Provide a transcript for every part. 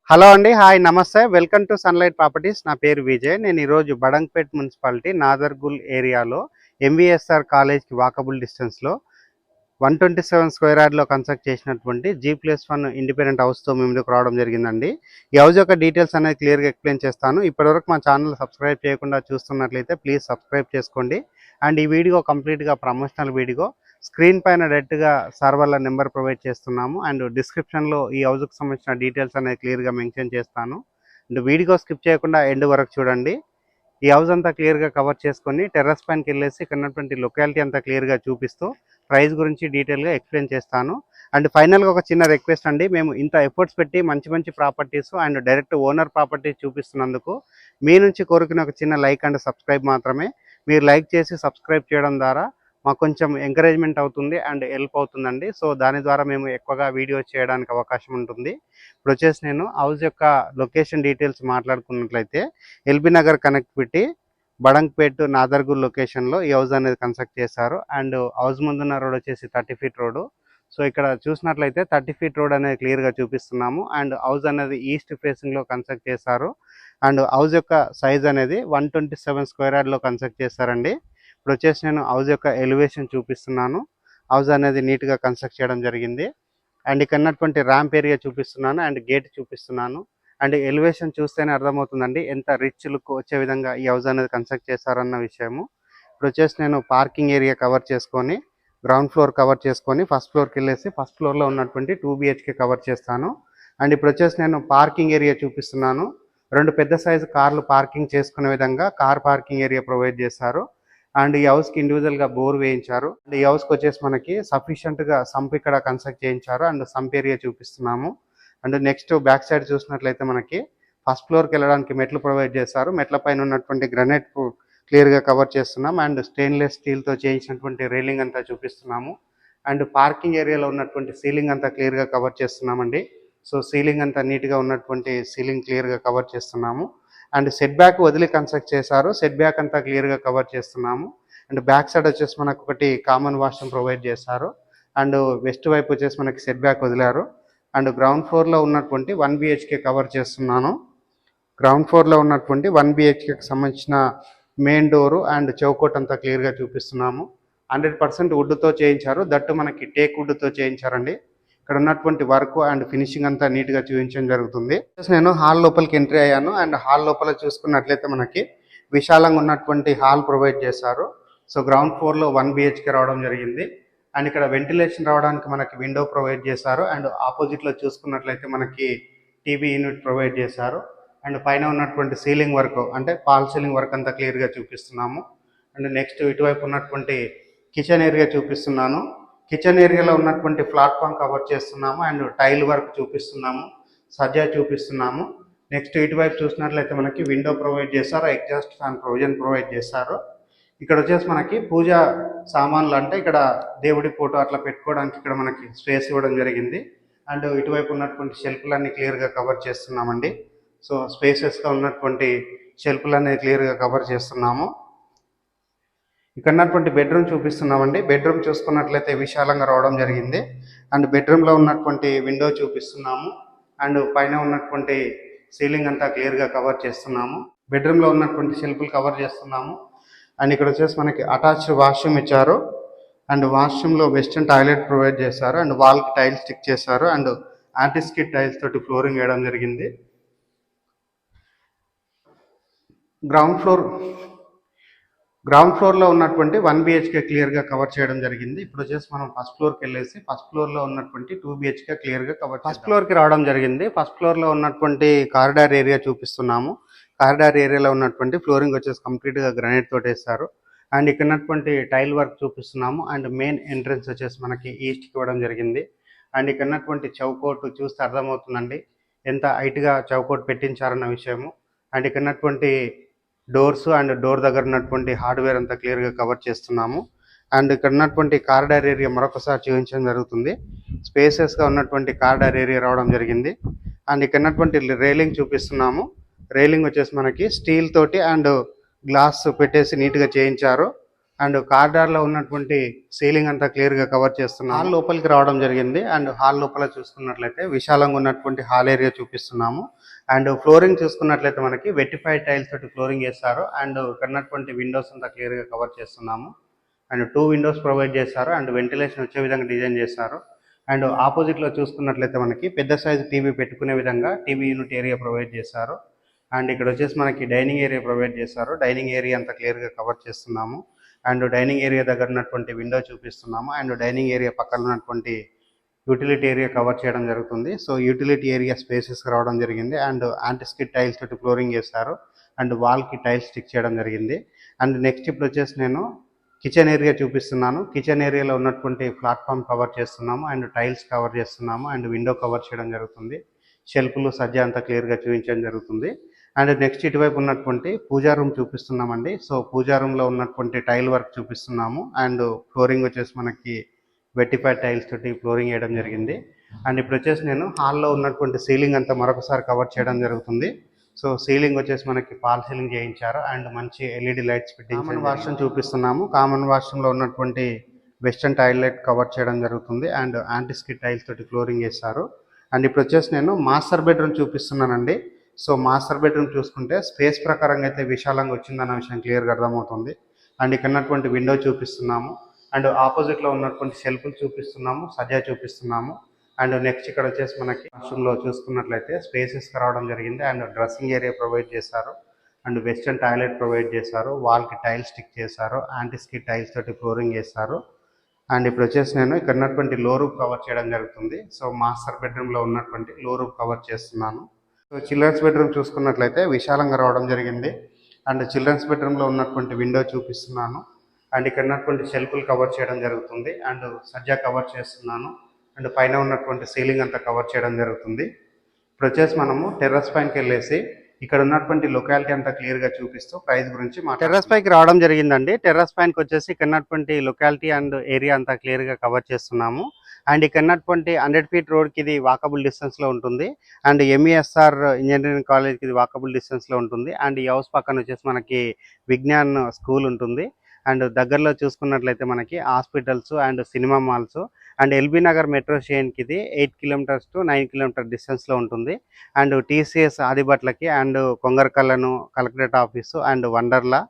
Hello అండి. Hi నమస్తే. Welcome to sunlight properties. నా పేరు విజయ్. నేను ఈరోజు బడంగ్‌పేట్ మున్సిపాలిటీ నాదర్గుల్ ఏరియాలో ఎంవీఎస్ఆర్ కాలేజ్‌కి వాకబుల్ డిస్టెన్స్‌లో 127 స్క్వేర్ యార్డ్‌లో కన్స్ట్రక్ట్ చేసినటువంటి G+1 ఇండిపెండెంట్ హౌస్‌తో మీ ముందుకు రావడం జరిగిందండి. ఈ హౌస్ యొక్క డీటెయిల్స్ అనేది క్లియర్‌గా ఎక్స్‌ప్లెయిన్ చేస్తాను. ఇప్పటివరకు మా ఛానల్ సబ్స్క్రైబ్ చేయకుండా చూస్తున్నట్లయితే ప్లీజ్ సబ్స్క్రైబ్ చేసుకోండి. అండ్ ఈ వీడియో కంప్లీట్‌గా ప్రమోషనల్ వీడియో. స్క్రీన్ పైన డైరెక్ట్‌గా సర్వర్ల నెంబర్ ప్రొవైడ్ చేస్తున్నాము. అండ్ డిస్క్రిప్షన్‌లో ఈ హౌస్‌కి సంబంధించిన డీటెయిల్స్ అనేది క్లియర్‌గా మెన్షన్ చేస్తాను. అండ్ వీడియో స్కిప్ చేయకుండా ఎండ్ వరకు చూడండి. ఈ హౌస్ అంతా క్లియర్‌గా కవర్ చేసుకొని టెర్రస్ పైనకెళ్ళేసి ఇక్కడ ఉన్నటువంటి లొకాలిటీ అంతా క్లియర్‌గా చూపిస్తూ ప్రైస్ గురించి డీటెయిల్‌గా ఎక్స్‌ప్లెయిన్ చేస్తాను. అండ్ ఫైనల్‌గా ఒక చిన్న రిక్వెస్ట్ అండి. మేము ఇంత ఎఫర్ట్స్ పెట్టి మంచి మంచి properties and direct owner properties చూపిస్తున్నందుకు మీ నుంచి కోరుకునే ఒక చిన్న లైక్ అండ్ సబ్స్క్రైబ్ మాత్రమే. మీరు లైక్ చేసి సబ్స్క్రైబ్ చేయడం ద్వారా మాకు కొంచెం ఎంకరేజ్మెంట్ అవుతుంది అండ్ హెల్ప్ అవుతుందండి. సో దాని ద్వారా మేము ఎక్కువగా వీడియోస్ చేయడానికి అవకాశం ఉంటుంది. ఇప్పుడు వచ్చేసి నేను హౌస్ యొక్క లొకేషన్ డీటెయిల్స్ మాట్లాడుకున్నట్లయితే ఎల్బీ నగర్ కనెక్టివిటీ బడంగ్‌పేట్ నాదర్గుల్ లొకేషన్‌లో ఈ హౌస్ అనేది కన్స్ట్రక్ట్ చేశారు. అండ్ హౌస్ ముందున్న రోడ్ వచ్చేసి 30 ఫీట్ రోడ్డు. సో ఇక్కడ చూసినట్లయితే 30 ఫీట్ రోడ్ అనేది క్లియర్‌గా చూపిస్తున్నాము. అండ్ హౌస్ అనేది ఈస్ట్ ఫేసింగ్‌లో కన్స్ట్రక్ట్ చేశారు. అండ్ హౌస్ యొక్క సైజ్ అనేది 127 స్క్వేర్ యార్డ్‌లో కన్స్ట్రక్ట్ చేశారండి. ఇప్పుడు వచ్చేసి నేను హౌస్ యొక్క ఎలివేషన్ చూపిస్తున్నాను. హౌస్ అనేది నీట్‌గా కన్స్ట్రక్ట్ చేయడం జరిగింది. అండ్ ఇక్కడ ఉన్నటువంటి ర్యాంప్ ఏరియా చూపిస్తున్నాను అండ్ గేట్ చూపిస్తున్నాను. అండ్ ఎలివేషన్ చూస్తేనే అర్థమవుతుందండి ఎంత రిచ్ లుక్ వచ్చే విధంగా ఈ హౌస్ అనేది కన్స్ట్రక్ట్ చేశారన్న విషయము. ఇప్పుడు వచ్చేసి నేను పార్కింగ్ ఏరియా కవర్ చేసుకొని గ్రౌండ్ ఫ్లోర్ కవర్ చేసుకొని ఫస్ట్ ఫ్లోర్కి వెళ్ళేసి ఫస్ట్ ఫ్లోర్లో ఉన్నటువంటి 2 BHK కవర్ చేస్తాను. అండ్ ఇప్పుడు వచ్చేసి నేను పార్కింగ్ ఏరియా చూపిస్తున్నాను. 2 పెద్ద సైజు కార్లు పార్కింగ్ చేసుకునే విధంగా కార్ పార్కింగ్ ఏరియా ప్రొవైడ్ చేశారు. అండ్ ఈ హౌస్కి ఇండివిజువల్గా బోర్ వేయించారు. అండ్ ఈ హౌస్కి వచ్చేసి మనకి సఫిషియెంట్గా సంప్ ఇక్కడ కన్స్ట్రక్ట్ చేయించారు అండ్ సంప్ ఏరియా చూపిస్తున్నాము. అండ్ నెక్స్ట్ బ్యాక్ సైడ్ చూసినట్లయితే మనకి ఫస్ట్ ఫ్లోర్కి వెళ్ళడానికి మెట్లు ప్రొవైడ్ చేశారు. మెట్ల పైన ఉన్నటువంటి గ్రనైట్ క్లియర్గా కవర్ చేస్తున్నాం అండ్ స్టెయిన్లెస్ స్టీల్తో చేయించినటువంటి రైలింగ్ అంతా చూపిస్తున్నాము. అండ్ పార్కింగ్ ఏరియాలో ఉన్నటువంటి సీలింగ్ అంతా క్లియర్గా కవర్ చేస్తున్నామండి. సో సీలింగ్ అంతా నీట్గా ఉన్నటువంటి సీలింగ్ క్లియర్గా కవర్ చేస్తున్నాము. అండ్ సెట్ బ్యాక్ వదిలి కన్స్ట్రక్ట్ చేశారు. సెట్ బ్యాక్ అంతా క్లియర్గా కవర్ చేస్తున్నాము. అండ్ బ్యాక్ సైడ్ వచ్చేసి మనకు ఒకటి కామన్ వాష్రూమ్ ప్రొవైడ్ చేశారు. అండ్ వెస్ట్ వైపు వచ్చేసి మనకి సెట్ బ్యాక్ వదిలారు. అండ్ గ్రౌండ్ ఫ్లోర్లో ఉన్నటువంటి 1 BHK కవర్ చేస్తున్నాను. గ్రౌండ్ ఫ్లోర్లో ఉన్నటువంటి 1 BHKకి సంబంధించిన మెయిన్ డోరు అండ్ చౌకోట్ అంతా క్లియర్గా చూపిస్తున్నాము. 100% వుడ్తో చేయించారు. దట్టు మనకి టేక్ వుడ్తో చేయించారండి. ఇక్కడ ఉన్నటువంటి వర్క్ అండ్ ఫినిషింగ్ అంతా నీట్గా చూపించడం జరుగుతుంది. నేను హాల్ లోపలికి ఎంట్రీ అయ్యాను అండ్ హాల్ లోపల చూసుకున్నట్లయితే మనకి విశాలంగా ఉన్నటువంటి హాల్ ప్రొవైడ్ చేశారు. సో గ్రౌండ్ ఫ్లోర్లో 1 BHK రావడం జరిగింది. అండ్ ఇక్కడ వెంటిలేషన్ రావడానికి మనకి విండో ప్రొవైడ్ చేశారు. అండ్ ఆపోజిట్లో చూసుకున్నట్లయితే మనకి టీవీ యూనిట్ ప్రొవైడ్ చేశారు. అండ్ పైన ఉన్నటువంటి సీలింగ్ వర్క్ అంటే ఫాల్ సీలింగ్ వర్క్ అంతా క్లియర్గా చూపిస్తున్నాము. అండ్ నెక్స్ట్ ఇటువైపు ఉన్నటువంటి కిచెన్ ఏరియా చూపిస్తున్నాను. కిచెన్ ఏరియాలో ఉన్నటువంటి ప్లాట్ఫామ్ కవర్ చేస్తున్నాము అండ్ టైల్ వర్క్ చూపిస్తున్నాము, సజ్జా చూపిస్తున్నాము. నెక్స్ట్ ఇటువైపు చూసినట్లయితే మనకి విండో ప్రొవైడ్ చేశారు, ఎగ్జాస్ట్ ఫ్యాన్ ప్రొవిజన్ ప్రొవైడ్ చేశారు. ఇక్కడ వచ్చేసి మనకి పూజా సామాన్లు అంటే ఇక్కడ దేవుడి ఫోటో అట్లా పెట్టుకోవడానికి ఇక్కడ మనకి స్పేస్ ఇవ్వడం జరిగింది. అండ్ ఇటువైపు ఉన్నటువంటి షెల్ఫ్లన్నీ క్లియర్గా కవర్ చేస్తున్నామండి. సో స్పేసెస్గా ఉన్నటువంటి షెల్ఫ్లన్నీ క్లియర్గా కవర్ చేస్తున్నాము. ఇక్కడ ఉన్నటువంటి బెడ్రూమ్ చూపిస్తున్నామండి. బెడ్రూమ్ చూసుకున్నట్లయితే విశాలంగా రావడం జరిగింది. అండ్ బెడ్రూమ్లో ఉన్నటువంటి విండో చూపిస్తున్నాము. అండ్ పైన ఉన్నటువంటి సీలింగ్ అంతా క్లియర్గా కవర్ చేస్తున్నాము. బెడ్రూమ్లో ఉన్నటువంటి షెల్ఫ్లు కవర్ చేస్తున్నాము. అండ్ ఇక్కడ వచ్చేసి మనకి అటాచ్డ్ వాష్రూమ్ ఇచ్చారు. అండ్ వాష్రూమ్లో వెస్టర్న్ టాయిలెట్ ప్రొవైడ్ చేశారు. అండ్ వాల్కి టైల్స్ స్టిక్ చేశారు. అండ్ యాంటిస్కిడ్ టైల్స్ తోటి ఫ్లోరింగ్ వేయడం జరిగింది. గ్రౌండ్ ఫ్లోర్లో ఉన్నటువంటి 1 BHK క్లియర్గా కవర్ చేయడం జరిగింది. ఇప్పుడు వచ్చేసి మనం ఫస్ట్ ఫ్లోర్కి వెళ్ళేసి ఫస్ట్ ఫ్లోర్లో ఉన్నటువంటి 2 BHK క్లియర్గా కవర్ ఫస్ట్ ఫ్లోర్కి రావడం జరిగింది. ఫస్ట్ ఫ్లోర్లో ఉన్నటువంటి కారిడార్ ఏరియా చూపిస్తున్నాము. కారిడార్ ఏరియాలో ఉన్నటువంటి ఫ్లోరింగ్ వచ్చేసి కంప్లీట్గా గ్రానైట్ తోటి వేస్తారు. అండ్ ఇక్కడ ఉన్నటువంటి టైల్ వర్క్ చూపిస్తున్నాము. అండ్ మెయిన్ ఎంట్రన్స్ వచ్చేసి మనకి ఈస్ట్కి ఇవ్వడం జరిగింది. అండ్ ఇక్కడ ఉన్నటువంటి చౌకోట్ చూస్తే అర్థమవుతుందండి ఎంత హైట్గా చౌకోట్ పెట్టించారన్న విషయము. అండ్ ఇక్కడ ఉన్నటువంటి డోర్స్ అండ్ డోర్ దగ్గర ఉన్నటువంటి హార్డ్వేర్ అంతా క్లియర్గా కవర్ చేస్తున్నాము. అండ్ ఇక్కడ ఉన్నటువంటి కారిడార్ ఏరియా మరొకసారి చూపించడం జరుగుతుంది. స్పేసెస్గా ఉన్నటువంటి కారిడార్ ఏరియా రావడం జరిగింది. అండ్ ఇక్కడ ఉన్నటువంటి రైలింగ్ చూపిస్తున్నాము. రైలింగ్ వచ్చేసి మనకి స్టీల్ తోటి అండ్ గ్లాస్ పెట్టేసి నీట్గా చేయించారు. అండ్ కారిడార్లో ఉన్నటువంటి సీలింగ్ అంతా క్లియర్గా కవర్ చేస్తున్నాము. హాల్ లోపలికి రావడం జరిగింది అండ్ హాల్ లోపల చూసుకున్నట్లయితే విశాలంగా ఉన్నటువంటి హాల్ ఏరియా చూపిస్తున్నాము. అండ్ ఫ్లోరింగ్ చూసుకున్నట్లయితే మనకి వెట్టిఫైడ్ టైల్స్ తోటి ఫ్లోరింగ్ చేస్తారు అండ్ ఉన్నటువంటి విండోస్ అంతా క్లియర్గా కవర్ చేస్తున్నాము. అండ్ 2 విండోస్ ప్రొవైడ్ చేస్తారు అండ్ వెంటిలేషన్ వచ్చే విధంగా డిజైన్ చేస్తారు. అండ్ ఆపోజిట్లో చూసుకున్నట్లయితే మనకి పెద్ద సైజు టీవీ పెట్టుకునే విధంగా టీవీ యూనిట్ ఏరియా ప్రొవైడ్ చేస్తారు. అండ్ ఇక్కడ వచ్చేసి మనకి డైనింగ్ ఏరియా ప్రొవైడ్ చేస్తారు. డైనింగ్ ఏరియా అంతా క్లియర్గా కవర్ చేస్తున్నాము. అండ్ డైనింగ్ ఏరియా దగ్గర ఉన్నటువంటి విండో చూపిస్తున్నాము. అండ్ డైనింగ్ ఏరియా పక్కన ఉన్నటువంటి యూటిలిటీ ఏరియా కవర్ చేయడం జరుగుతుంది. సో యూటిలిటీ ఏరియా స్పేసెస్ రావడం జరిగింది అండ్ యాంటిస్కిడ్ టైల్స్ తోటి ఫ్లోరింగ్ చేస్తారు అండ్ వాల్కి టైల్స్ స్టిక్ చేయడం జరిగింది. అండ్ నెక్స్ట్ ఇప్పుడు వచ్చేసి నేను కిచెన్ ఏరియా చూపిస్తున్నాను. కిచెన్ ఏరియాలో ఉన్నటువంటి ప్లాట్ఫామ్ కవర్ చేస్తున్నాము అండ్ టైల్స్ కవర్ చేస్తున్నాము అండ్ విండో కవర్ చేయడం జరుగుతుంది. షెల్ఫ్లు సజ్జా అంతా క్లియర్గా చూపించడం జరుగుతుంది. అండ్ నెక్స్ట్ ఇటువైపు ఉన్నటువంటి పూజా రూమ్ చూపిస్తున్నామండి. సో పూజా రూమ్లో ఉన్నటువంటి టైల్ వర్క్ చూపిస్తున్నాము అండ్ ఫ్లోరింగ్ వచ్చేసి మనకి వెట్టిఫైడ్ టైల్స్ తోటి ఫ్లోరింగ్ వేయడం జరిగింది. అండ్ ఇప్పుడు వచ్చేసి నేను హాల్లో ఉన్నటువంటి సీలింగ్ అంతా మరొకసారి కవర్ చేయడం జరుగుతుంది. సో సీలింగ్ వచ్చేసి మనకి ఫాల్ సీలింగ్ చేయించారు అండ్ మంచి ఎల్ఈడి లైట్స్ పెట్టి కామన్ వాష్రూమ్ చూపిస్తున్నాము. కామన్ వాష్రూమ్లో ఉన్నటువంటి వెస్టర్న్ టాయిలెట్ కవర్ చేయడం జరుగుతుంది అండ్ యాంటిస్కిడ్ టైల్స్ తోటి ఫ్లోరింగ్ చేస్తారు. అండ్ ఇప్పుడు వచ్చేసి నేను మాస్టర్ బెడ్రూమ్ చూపిస్తున్నానండి. సో మాస్టర్ బెడ్రూమ్ చూసుకుంటే స్పేస్ ప్రకారంగా అయితే విశాలంగా వచ్చిందన్న విషయం క్లియర్గా అర్థమవుతుంది. అండ్ ఇక్కడ ఉన్నటువంటి విండో చూపిస్తున్నాము అండ్ ఆపోజిట్లో ఉన్నటువంటి షెల్ఫ్లు చూపిస్తున్నాము, సజ్జా చూపిస్తున్నాము. అండ్ నెక్స్ట్ ఇక్కడ వచ్చేసి మనకి వాష్రూమ్లో చూసుకున్నట్లయితే స్పేసెస్ రావడం జరిగింది అండ్ డ్రెస్సింగ్ ఏరియా ప్రొవైడ్ చేశారు అండ్ వెస్టర్న్ టాయిలెట్ ప్రొవైడ్ చేశారు. వాల్కి టైల్స్ స్టిక్ చేశారు, యాంటిస్కిడ్ టైల్స్ తోటి ఫ్లోరింగ్ చేస్తారు. అండ్ ఇప్పుడు వచ్చేసి నేను ఇక్కడ ఉన్నటువంటి లో రూమ్ కవర్ చేయడం జరుగుతుంది. సో మాస్టర్ బెడ్రూమ్లో ఉన్నటువంటి లో రూమ్ కవర్ చేస్తున్నాను. సో చిల్డ్రన్స్ బెడ్రూమ్ చూసుకున్నట్లయితే విశాలంగా రావడం జరిగింది అండ్ చిల్డ్రన్స్ బెడ్రూమ్లో ఉన్నటువంటి విండో చూపిస్తున్నాను అండ్ ఇక్కడ ఉన్నటువంటి షెల్ఫ్లు కవర్ చేయడం జరుగుతుంది అండ్ సజ్జా కవర్ చేస్తున్నాను అండ్ పైన ఉన్నటువంటి సీలింగ్ అంతా కవర్ చేయడం జరుగుతుంది. ఇప్పుడు వచ్చేసి మనము టెర్రస్ పైనకి వెళ్ళేసి ఇక్కడ ఉన్నటువంటి లొకాలిటీ అంతా క్లియర్గా చూపిస్తూ ప్రైస్ గురించి టెర్రస్ పైకి రావడం జరిగిందండి. టెర్రస్ పైనకి వచ్చేసి ఇక్కడ ఉన్నటువంటి లొకాలిటీ అండ్ ఏరియా అంతా క్లియర్గా కవర్ చేస్తున్నాము అండ్ ఇక్కడ ఉన్నటువంటి 100 feet రోడ్కి ఇది వాకబుల్ డిస్టెన్స్లో ఉంటుంది అండ్ ఎంఈఎస్ఆర్ ఇంజనీరింగ్ కాలేజ్కి ఇది వాకబుల్ డిస్టెన్స్లో ఉంటుంది అండ్ ఈ హౌస్ పక్కన వచ్చేసి మనకి విజ్ఞాన్ స్కూల్ ఉంటుంది అండ్ దగ్గరలో చూసుకున్నట్లయితే మనకి hospitals and cinema malls and LB Nagar metro స్టేషన్కి ఇది 8 kilometers to 9 kilometers డిస్టెన్స్లో ఉంటుంది అండ్ టీసీఎస్ ఆదిబట్లకి అండ్ కొంగరకల్లను collectorate office and Wonderla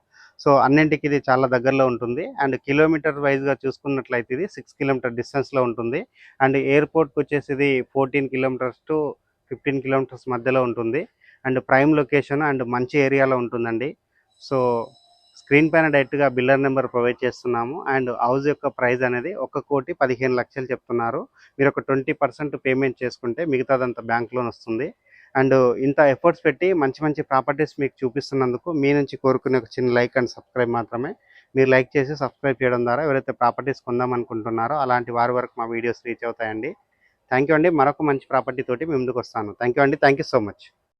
so అన్నింటికి ఇది చాలా దగ్గరలో ఉంటుంది అండ్ కిలోమీటర్ వైజ్గా చూసుకున్నట్లయితే ఇది 6 kilometers డిస్టెన్స్లో ఉంటుంది అండ్ ఎయిర్పోర్ట్కి వచ్చేసి ఇది 14 kilometers to 15 kilometers మధ్యలో ఉంటుంది అండ్ ప్రైమ్ లొకేషన్ అండ్ మంచి ఏరియాలో ఉంటుందండి. సో స్క్రీన్ పైన డైరెక్ట్గా బిల్లర్ నెంబర్ ప్రొవైడ్ చేస్తున్నాము అండ్ హౌస్ యొక్క ప్రైస్ అనేది 1,15,00,000 చెప్తున్నారు. మీరు ఒక 20% పేమెంట్ చేసుకుంటే మిగతాదంతా బ్యాంక్ లోన్ వస్తుంది అండ్ ఇంత ఎఫర్ట్స్ పెట్టి మంచి మంచి ప్రాపర్టీస్ మీకు చూపిస్తున్నందుకు మీ నుంచి కోరుకునే ఒక చిన్న లైక్ అండ్ సబ్స్క్రైబ్ మాత్రమే. మీరు లైక్ చేసి సబ్స్క్రైబ్ చేయడం ద్వారా ఎవరైతే ప్రాపర్టీస్ కొందాం అనుకుంటున్నారో అలాంటి వారి వరకు మా వీడియోస్ రీచ్ అవుతాయండి. థ్యాంక్ యూ అండి. మరొక మంచి ప్రాపర్టీ తోటి మీ ముందుకు వస్తాను. థ్యాంక్ యూ అండి. Thank you so much.